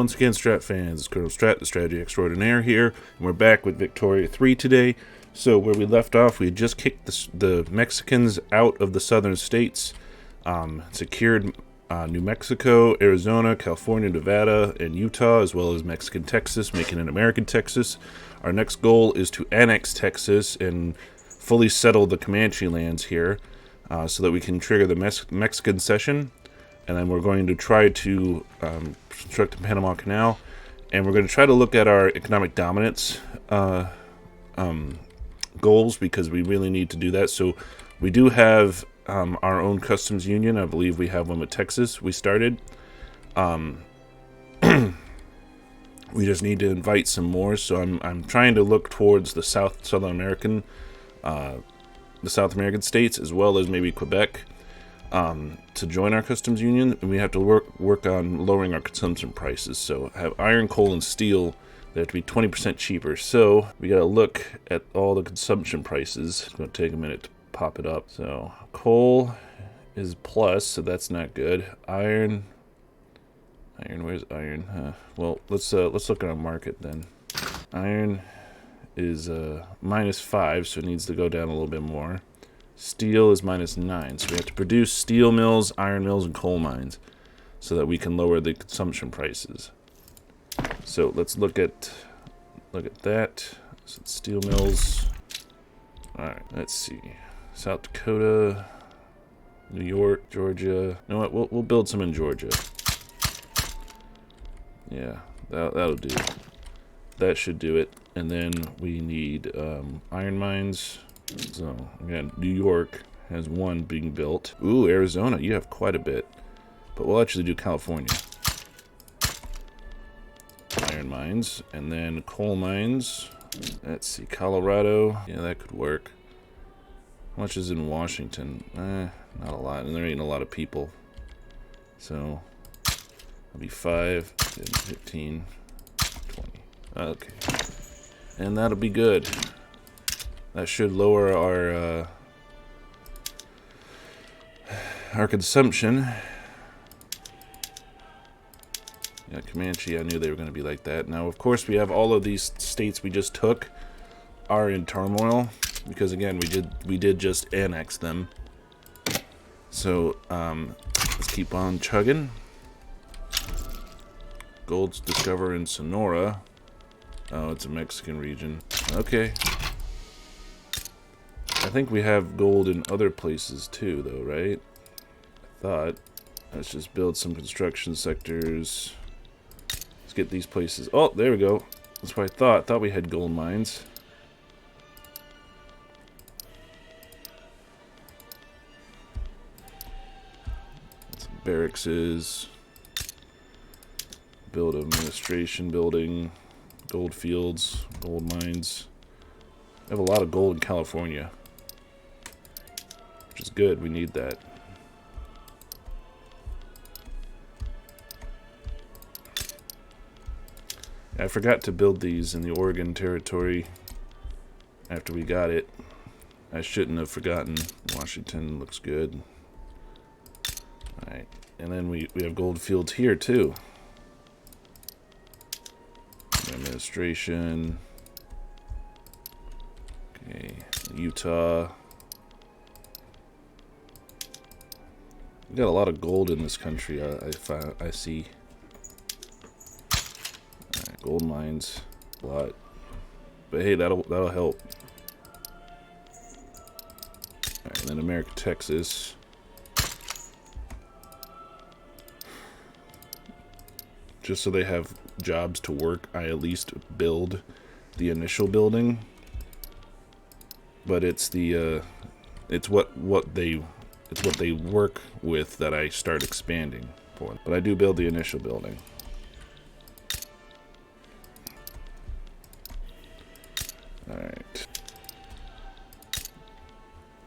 once again, Strat fans, it's Colonel Strat, the strategy extraordinaire here, and we're back with Victoria 3 today. So where we left off, we had just kicked the Mexicans out of the southern states, secured New Mexico, Arizona, California, Nevada, and Utah, as well as Mexican Texas, making it American Texas. Our next goal is to annex Texas and fully settle the Comanche lands here, so that we can trigger the Mexican cession. And then we're going to try to construct the Panama Canal, and we're going to try to look at our economic dominance goals, because we really need to do that. So we do have our own customs union. I believe we have one with Texas. We started. We just need to invite some more. So I'm trying to look towards the South American states, as well as maybe Quebec, to join our customs union, and we have to work on lowering our consumption prices. So have iron, coal, and steel. They have to be 20% cheaper. So we gotta look at all the consumption prices. It's gonna take a minute to pop it up. So coal is plus, so that's not good. Iron, where's iron? Well, let's look at our market then. Iron is -5, so it needs to go down a little bit more. Steel is -9, so we have to produce steel mills, iron mills, and coal mines so that we can lower the consumption prices. So let's look at that. So steel mills. All right, let's see. South Dakota, New York, Georgia. You know what? We'll build some in Georgia. Yeah, that'll do. That should do it. And then we need iron mines. So, again, New York has one being built. Ooh, Arizona, you have quite a bit. But we'll actually do California. Iron mines. And then coal mines. Let's see, Colorado. Yeah, that could work. How much is in Washington? Not a lot. And there ain't a lot of people. So, it'll be 5, 10, 15, 20. Okay. And that'll be good. That should lower our consumption. Yeah, Comanche, I knew they were going to be like that. Now, of course, we have all of these states we just took are in turmoil, because again, we did just annex them. So let's keep on chugging. Gold's discovered in Sonora. Oh, it's a Mexican region. Okay. I think we have gold in other places too, though, right? I thought. Let's just build some construction sectors. Let's get these places. Oh, there we go. That's what I thought. I thought we had gold mines. Some barracks. Build administration building. Gold fields. Gold mines. I have a lot of gold in California, which is good. We need that. I forgot to build these in the Oregon territory after we got it. I shouldn't have forgotten. Washington looks good. Alright, and then we have gold fields here too. Administration. Okay, Utah. We got a lot of gold in this country. I see. Right, gold mines, a lot. But hey, that'll help. Alright, and then America, Texas. Just so they have jobs to work, I at least build the initial building. But it's the it's what they work with that I start expanding for. But I do build the initial building. Alright.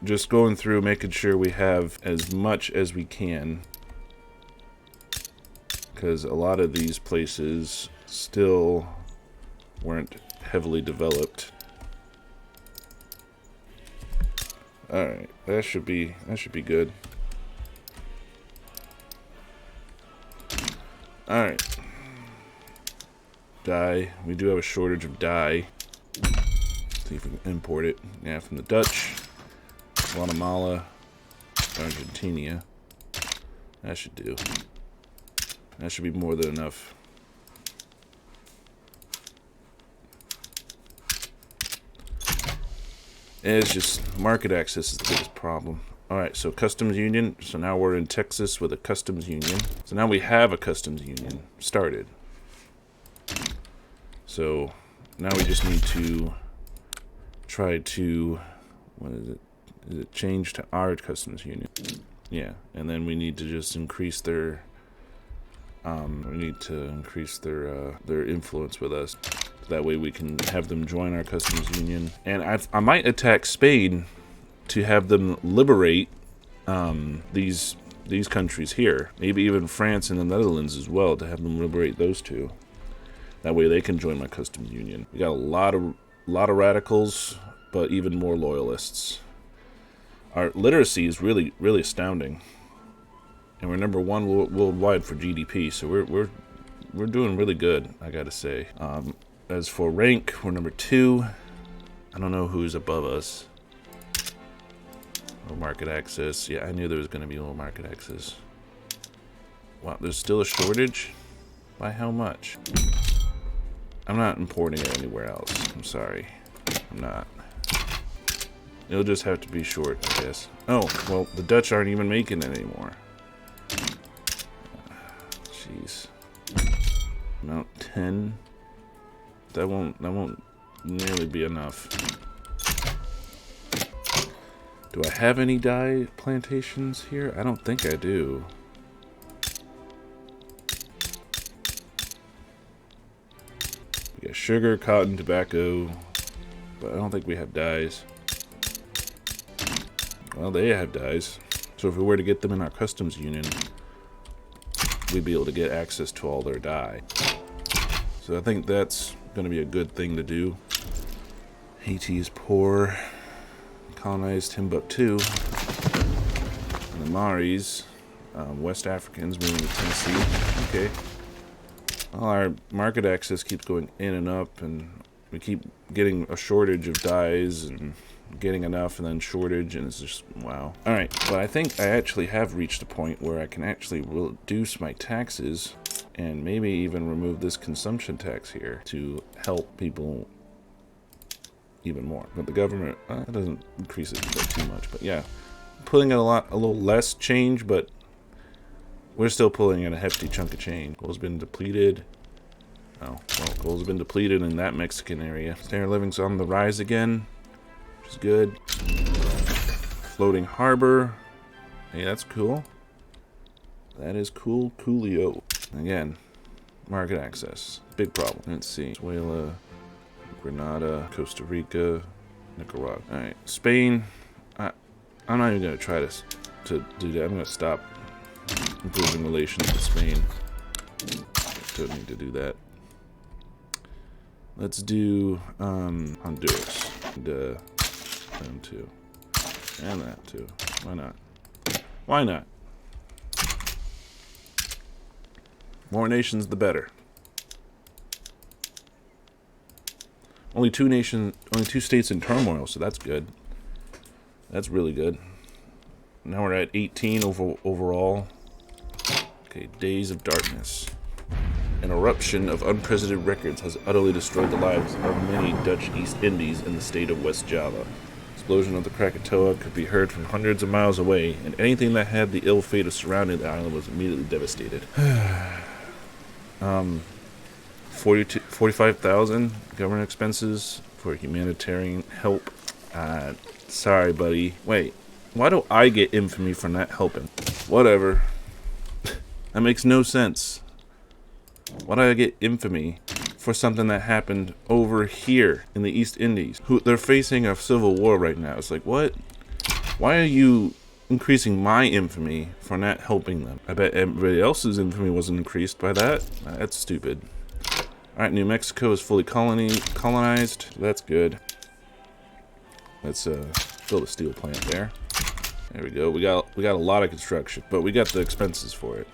Just going through, making sure we have as much as we can, because a lot of these places still weren't heavily developed. Alright, that should be good. Alright. Dye. We do have a shortage of dye. See if we can import it. Yeah, from the Dutch, Guatemala, Argentina. That should do. That should be more than enough. It's just market access is the biggest problem. Alright, so customs union. So now we're in Texas with a customs union. So now we have a customs union started. So now we just need to try to, what is it? Is it change to our customs union? Yeah, and then we need to just increase their, their influence with us. That way we can have them join our customs union. And I might attack Spain to have them liberate these countries here. Maybe even France and the Netherlands as well, to have them liberate those two. That way they can join my customs union. We got a lot of radicals, but even more loyalists. Our literacy is really astounding, and we're number 1 worldwide for GDP. So we're doing really good, I gotta say. As for rank, we're number 2. I don't know who's above us. Low market access. Yeah, I knew there was going to be low market access. Wow, there's still a shortage? By how much? I'm not importing it anywhere else. I'm sorry. I'm not. It'll just have to be short, I guess. Oh, well, the Dutch aren't even making it anymore. Jeez. Amount 10. That won't nearly be enough. Do I have any dye plantations here? I don't think I do. We got sugar, cotton, tobacco, but I don't think we have dyes. Well, they have dyes. So if we were to get them in our customs union, we'd be able to get access to all their dye. So I think that's going to be a good thing to do. Haiti is poor. Colonized Timbuktu. And the Maoris, West Africans moving to Tennessee. Okay. Well, our market access keeps going in and up, and we keep getting a shortage of dyes and getting enough and then shortage, and it's just wow. Alright, but I think I actually have reached a point where I can actually reduce my taxes and maybe even remove this consumption tax here to help people even more. But the government it doesn't increase it by too much. But yeah, pulling in a little less change, but we're still pulling in a hefty chunk of change. Gold's been depleted. Oh, well, gold's been depleted in that Mexican area. Standard of living's on the rise again, which is good. Floating harbor. Hey, that's cool. That is cool, coolio. Again, market access, big problem. Let's see, Venezuela, Grenada, Costa Rica, Nicaragua. All right, Spain. I'm not even gonna try to do that. I'm gonna stop improving relations with Spain. Don't need to do that. Let's do Honduras. Them too, and that too. Why not? Why not? More nations, the better. Only two states in turmoil, so that's good. That's really good. Now we're at 18 overall. Okay, days of darkness. An eruption of unprecedented records has utterly destroyed the lives of many Dutch East Indies in the state of West Java. Explosion of the Krakatoa could be heard from hundreds of miles away, and anything that had the ill fate of surrounding the island was immediately devastated. 45,000 government expenses for humanitarian help. Sorry, buddy. Wait, why do I get infamy for not helping? Whatever. That makes no sense. Why do I get infamy for something that happened over here in the East Indies? They're facing a civil war right now. It's like, what? Why are you increasing my infamy for not helping them? I bet everybody else's infamy wasn't increased by that. That's stupid. Alright, New Mexico is fully colonized. That's good. Let's build a steel plant there. There we go. We got a lot of construction, but we got the expenses for it.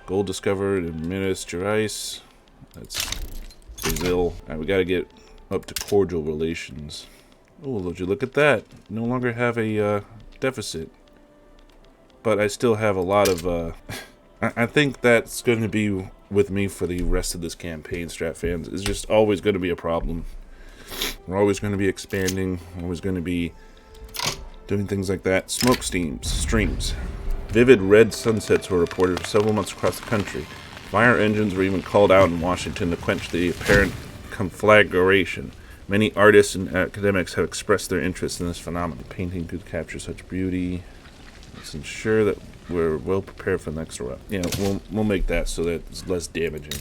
Gold discovered in Minas Gerais. That's Brazil. All right, we got to get up to cordial relations. Oh, would you look at that? No longer have a deficit. But I still have a lot of... I think that's going to be with me for the rest of this campaign, Strat fans. It's just always going to be a problem. We're always going to be expanding. Always going to be doing things like that. Smoke streams. Vivid red sunsets were reported for several months across the country. Fire engines were even called out in Washington to quench the apparent conflagration. Many artists and academics have expressed their interest in this phenomenon. Painting could capture such beauty. Let's ensure that we're well prepared for the next eruption. Yeah, we'll make that so that it's less damaging.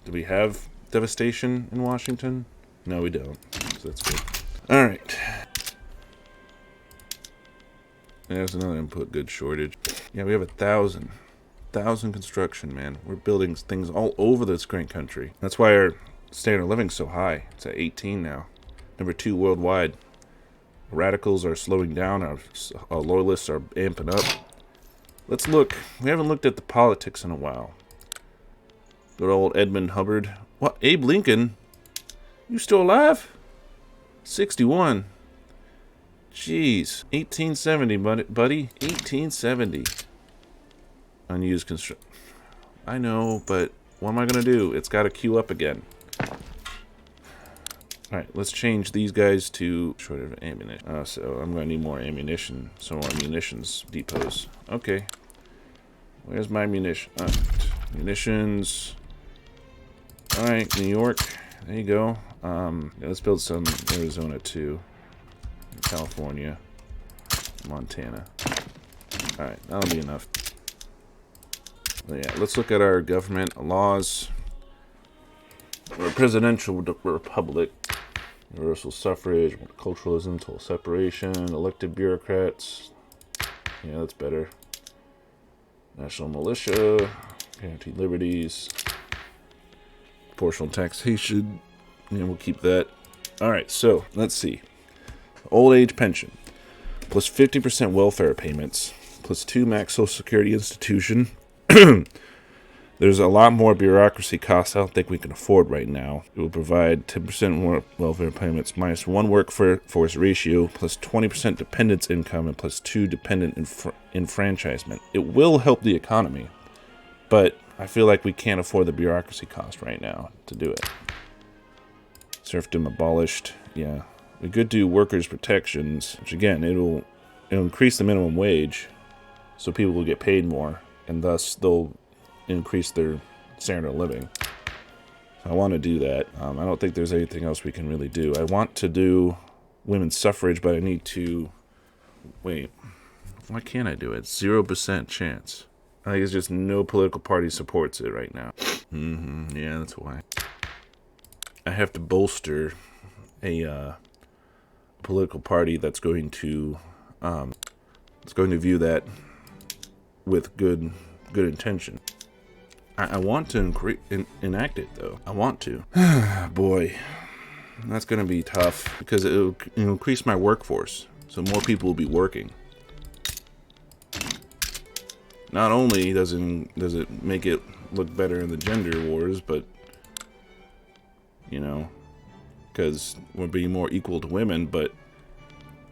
Do we have devastation in Washington? No, we don't. So that's good. All right. There's another input goods shortage. Yeah, we have 1,000 construction, man. We're building things all over this great country. That's why our standard of living's so high. It's at 18 now. Number 2 worldwide. Radicals are slowing down. Our loyalists are amping up. Let's look. We haven't looked at the politics in a while. Good old Edmund Hubbard. What? Abe Lincoln? You still alive? 61. Jeez. 1870, buddy. 1870. Unused construction. I know, but what am I going to do? It's got to queue up again. Alright, let's change these guys to short of ammunition. So I'm going to need more ammunition. Some more munitions depots. Okay. Where's my munition? Munitions. Alright, New York. There you go. Yeah, let's build some Arizona too. California. Montana. Alright, that'll be enough. But yeah, let's look at our government laws. We're a presidential republic. Universal suffrage, multiculturalism, total separation, elected bureaucrats. Yeah, that's better. National militia, guaranteed liberties, proportional taxation. Yeah, we'll keep that. Alright, so let's see. Old age pension, plus 50% welfare payments, plus 2 max Social Security institution. There's a lot more bureaucracy costs I don't think we can afford right now. It will provide 10% more welfare payments, minus 1 workforce ratio, plus 20% dependence income, and plus 2 dependent enfranchisement. It will help the economy, but I feel like we can't afford the bureaucracy cost right now to do it. Serfdom abolished. Yeah. We could do workers' protections, which again, it'll increase the minimum wage, so people will get paid more, and thus they'll increase their standard of living. So I want to do that. I don't think there's anything else we can really do. I want to do women's suffrage, but I need to... Wait. Why can't I do it? 0% chance. I think it's just no political party supports it right now. Yeah, that's why. I have to bolster a political party that's going to view that with good intention. I want to enact it, though. I want to. Boy, that's going to be tough because it'll increase my workforce, so more people will be working. Not only does it make it look better in the gender wars, but because we're being more equal to women, but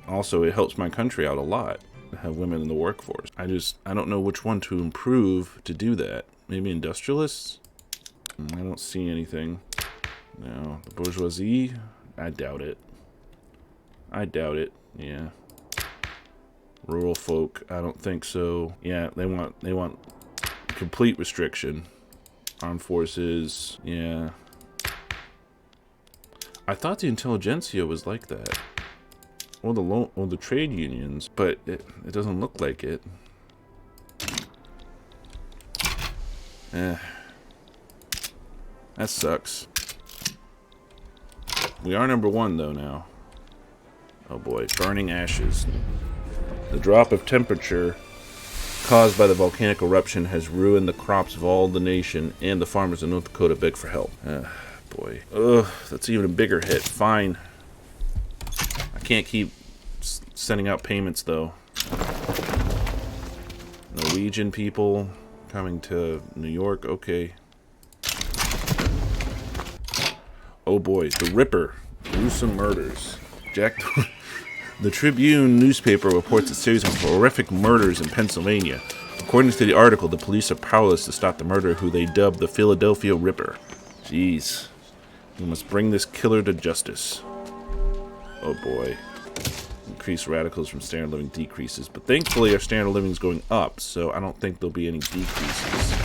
also it helps my country out a lot to have women in the workforce. I don't know which one to improve to do that. Maybe industrialists? I don't see anything. No. The bourgeoisie? I doubt it. Yeah. Rural folk? I don't think so. Yeah, they want complete restriction. Armed forces? Yeah. I thought the intelligentsia was like that. Or the trade unions, but it doesn't look like it. That sucks. We are number 1 though now. Oh boy, burning ashes. The drop of temperature caused by the volcanic eruption has ruined the crops of all the nation, and the farmers in North Dakota beg for help. Boy. Ugh, that's even a bigger hit. Fine. I can't keep sending out payments though. Norwegian people coming to New York, okay. Oh boy, the Ripper. Gruesome murders. Jack... The Tribune newspaper reports a series of horrific murders in Pennsylvania. According to the article, the police are powerless to stop the murderer who they dubbed the Philadelphia Ripper. Jeez. We must bring this killer to justice. Oh boy. Increased radicals from standard living decreases. But thankfully our standard living is going up, so I don't think there'll be any decreases.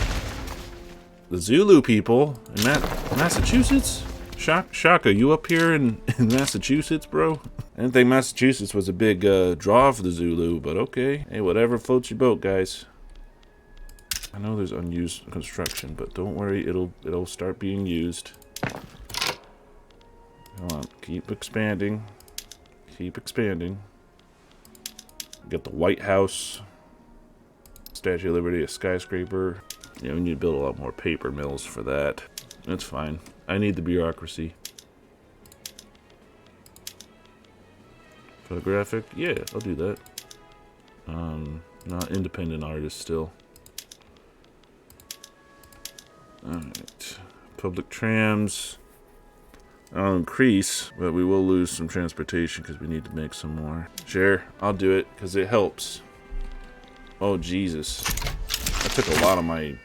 The Zulu people in Massachusetts? Shaka, you up here in Massachusetts, bro? I didn't think Massachusetts was a big draw for the Zulu, but okay. Hey, whatever floats your boat, guys. I know there's unused construction, but don't worry, it'll start being used. Come on, keep expanding. Keep expanding. Get the White House, Statue of Liberty, a skyscraper. You know, we need to build a lot more paper mills for that. That's fine. I need the bureaucracy. Photographic? Yeah, I'll do that. Not independent artist still. Alright. Public trams. I'll increase, but we will lose some transportation because we need to make some more. Sure, I'll do it because it helps. Oh, Jesus. That took a lot of my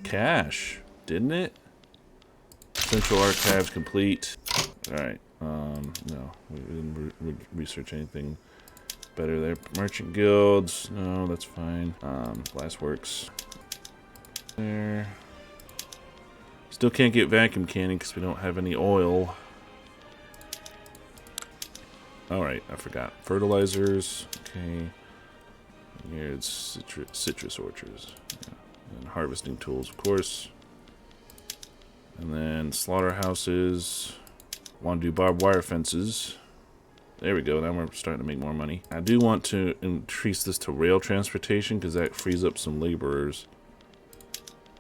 cash, didn't it? Central Archives complete. Alright. No, we didn't research anything better there. Merchant guilds. No, that's fine. Glassworks. There. Still can't get vacuum canning because we don't have any oil. Alright, I forgot. Fertilizers. Okay. Here's citrus orchards. Yeah. And harvesting tools, of course. And then slaughterhouses. Want to do barbed wire fences. There we go. Now we're starting to make more money. I do want to increase this to rail transportation because that frees up some laborers.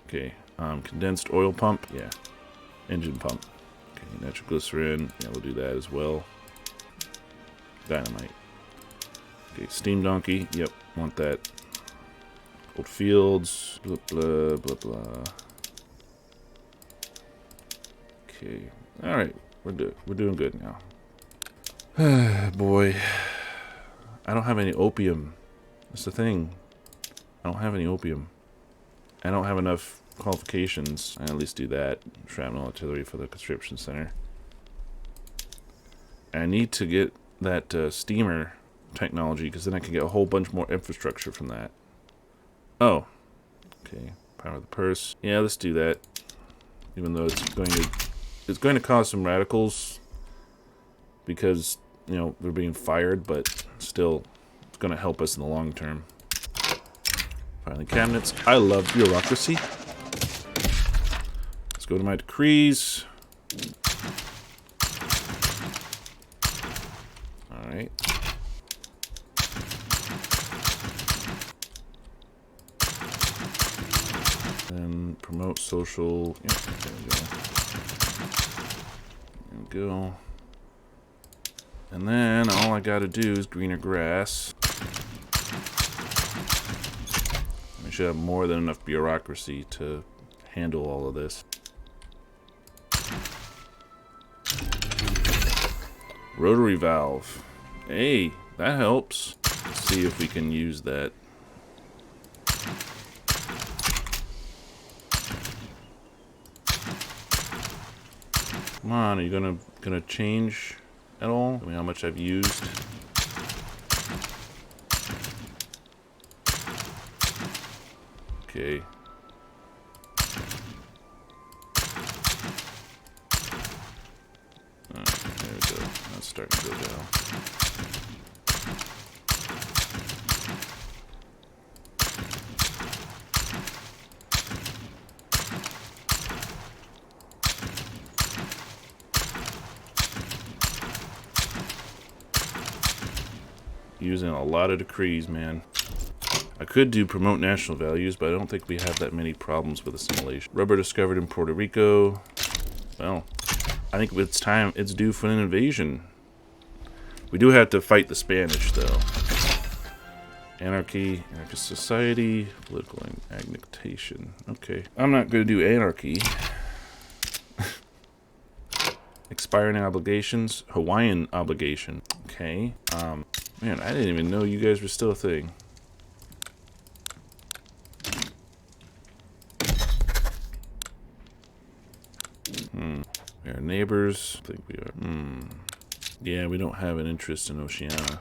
Okay. Condensed oil pump. Yeah. Engine pump. Okay. Nitroglycerin. Yeah, we'll do that as well. Dynamite. Okay. Steam donkey. Yep. Want that. Old fields. Blah, blah, blah, blah. Okay. Alright. We're doing good now. Boy. I don't have any opium. That's the thing. I don't have any opium. I don't have enough qualifications. I at least do that. Shrapnel artillery for the conscription center. I need to get that steamer technology because then I can get a whole bunch more infrastructure from that. Oh. Okay. Power the purse. Yeah, let's do that. Even though it's going to cause some radicals because, you know, they're being fired, but still it's going to help us in the long term. Filing cabinets. I love bureaucracy. Let's go to my decrees. Alright. Then promote social. Yep, there we go. There we go. And then all I gotta do is greener grass. I should have more than enough bureaucracy to handle all of this. Rotary valve. Hey, that helps. Let's see if we can use that. Come on, are you gonna change at all? I mean, how much I've used. Okay. There we go. That's starting to go down. Using a lot of decrees, man. I could do promote national values, but I don't think we have that many problems with assimilation. Rubber discovered in Puerto Rico. Well, I think it's time. It's due for an invasion. We do have to fight the Spanish, though. Anarchy, anarchist society, political agitation. Okay, I'm not going to do anarchy. Expiring obligations. Hawaiian obligation. Okay. Man, I didn't even know you guys were still a thing. We are neighbors. I think we are. Yeah, we don't have an interest in Oceania.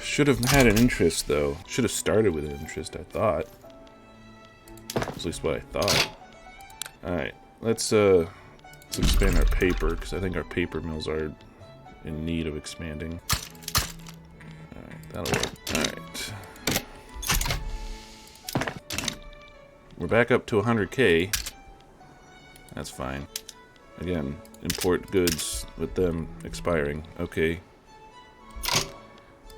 Should have had an interest, though. Should have started with an interest, I thought. At least what I thought. Alright, let's expand our paper, because I think our paper mills are in need of expanding. Alright, that'll work. Alright. We're back up to 100K. That's fine. Again, import goods with them expiring. Okay.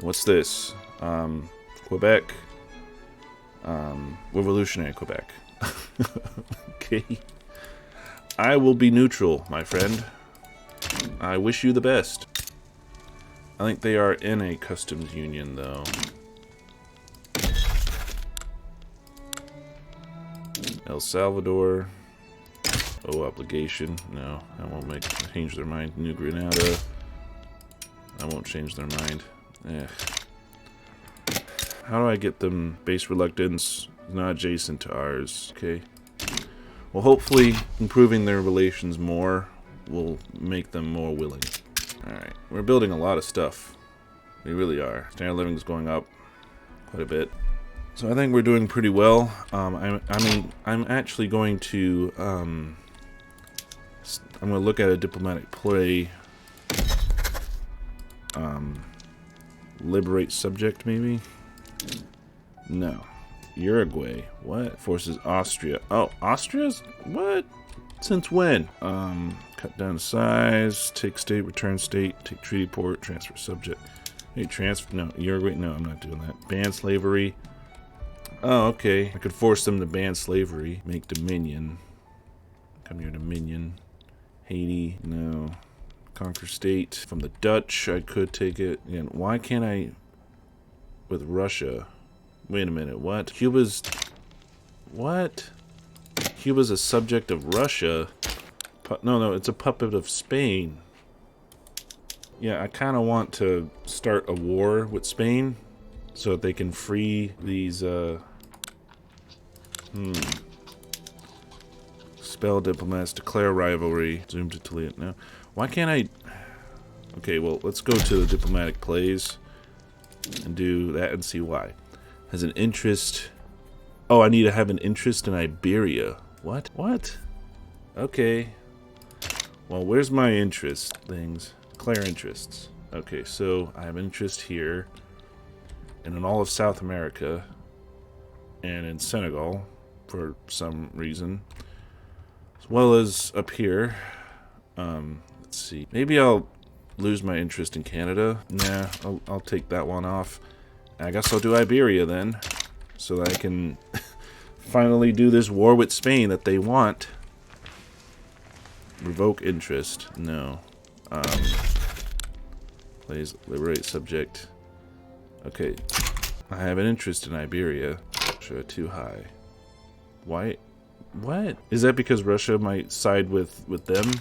What's this? Quebec. Revolutionary Quebec. Okay. I will be neutral, my friend. I wish you the best. I think they are in a customs union, though. El Salvador. Oh, obligation. No, I won't change their mind. New Granada. I won't change their mind. How do I get them? Base reluctance not adjacent to ours. Okay. Well, hopefully improving their relations more will make them more willing. Alright, we're building a lot of stuff. We really are. Standard of living is going up quite a bit. So I think we're doing pretty well. I'm actually going to I'm going to look at a diplomatic play. Liberate subject, maybe? No. Uruguay. What? Forces Austria. Oh, Austria's? What? Since when? Cut down size. Take state, return state. Take treaty port. Transfer subject. Hey, transfer. No, Uruguay. No, I'm not doing that. Ban slavery. Oh, okay. I could force them to ban slavery. Make dominion. Come here, dominion. Haiti. No. Conquer state. From the Dutch, I could take it. And why can't I with Russia? Wait a minute, what? Cuba's... What? Cuba's a subject of Russia? No, it's a puppet of Spain. Yeah, I kind of want to start a war with Spain so that they can free these, Spell diplomats, declare rivalry, zoom to Toledo. No. Why can't I... Okay, well, let's go to the diplomatic plays and do that and see why. Has an interest... Oh, I need to have an interest in Iberia. What? What? Okay. Well, where's my interest things? Declare interests. Okay, so I have an interest here and in all of South America and in Senegal for some reason, as well as up here. Let's see. Maybe I'll lose my interest in Canada. Nah, I'll take that one off. I guess I'll do Iberia then, so that I can finally do this war with Spain that they want. Revoke interest. No. Plays liberate subject. Okay. I have an interest in Iberia. Russia too high. Why? What? Is that because Russia might side with them?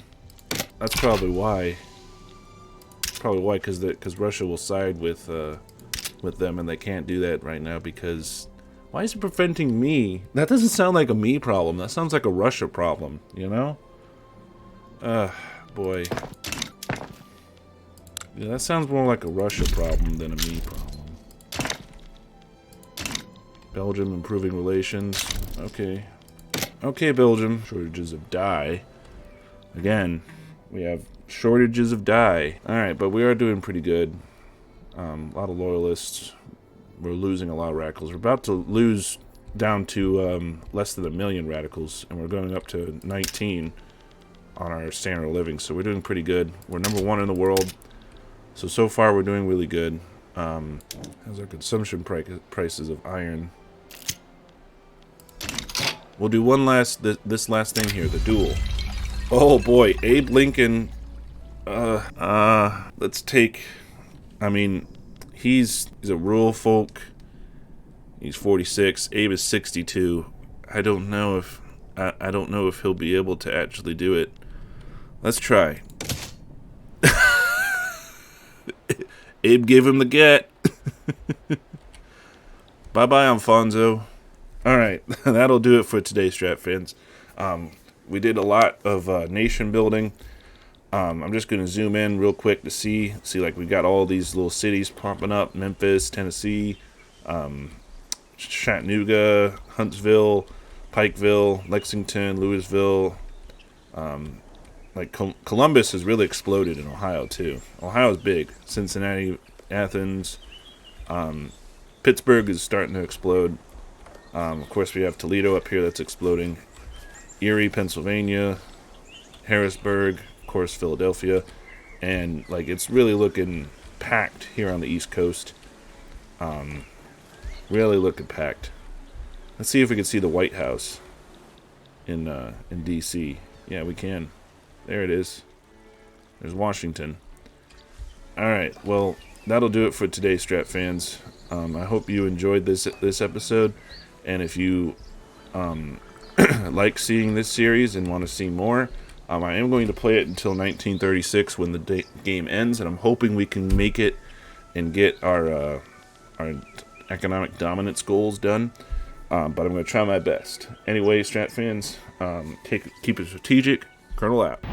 That's probably why. Probably why, because Russia will side with them, and they can't do that right now because... Why is it preventing me? That doesn't sound like a me problem. That sounds like a Russia problem, you know? Boy. Yeah, that sounds more like a Russia problem than a me problem. Belgium improving relations. Okay. Okay, Belgium. Shortages of dye. Again, we have shortages of dye. Alright, but we are doing pretty good. A lot of loyalists. We're losing a lot of radicals. We're about to lose down to less than 1 million radicals, and we're going up to 19 on our standard of living. So we're doing pretty good. We're #1 in the world. So far we're doing really good. How's our consumption prices of iron? We'll do one last, this last thing here, the duel. Oh boy, Abe Lincoln. Let's take, I mean, he's a rural folk. He's 46. Abe is 62. I don't know if he'll be able to actually do it. Let's try. Abe gave him the get. Bye-bye, Alfonso. Alright, that'll do it for today, Strat fans. We did a lot of nation building. I'm just going to zoom in real quick to see like we got all these little cities popping up. Memphis, Tennessee, Chattanooga, Huntsville, Pikeville, Lexington, Louisville. Like Columbus has really exploded in Ohio too. Ohio's big. Cincinnati, Athens, Pittsburgh is starting to explode. Of course, we have Toledo up here that's exploding. Erie, Pennsylvania, Harrisburg, of course, Philadelphia, and like it's really looking packed here on the East Coast. Really looking packed. Let's see if we can see the White House in D.C. Yeah, we can. There it is. There's Washington. Alright, well, that'll do it for today, Strat fans. I hope you enjoyed this episode. And if you like seeing this series and want to see more, I am going to play it until 1936 when the game ends. And I'm hoping we can make it and get our economic dominance goals done. But I'm going to try my best. Anyway, Strat fans, keep it strategic. Colonel out.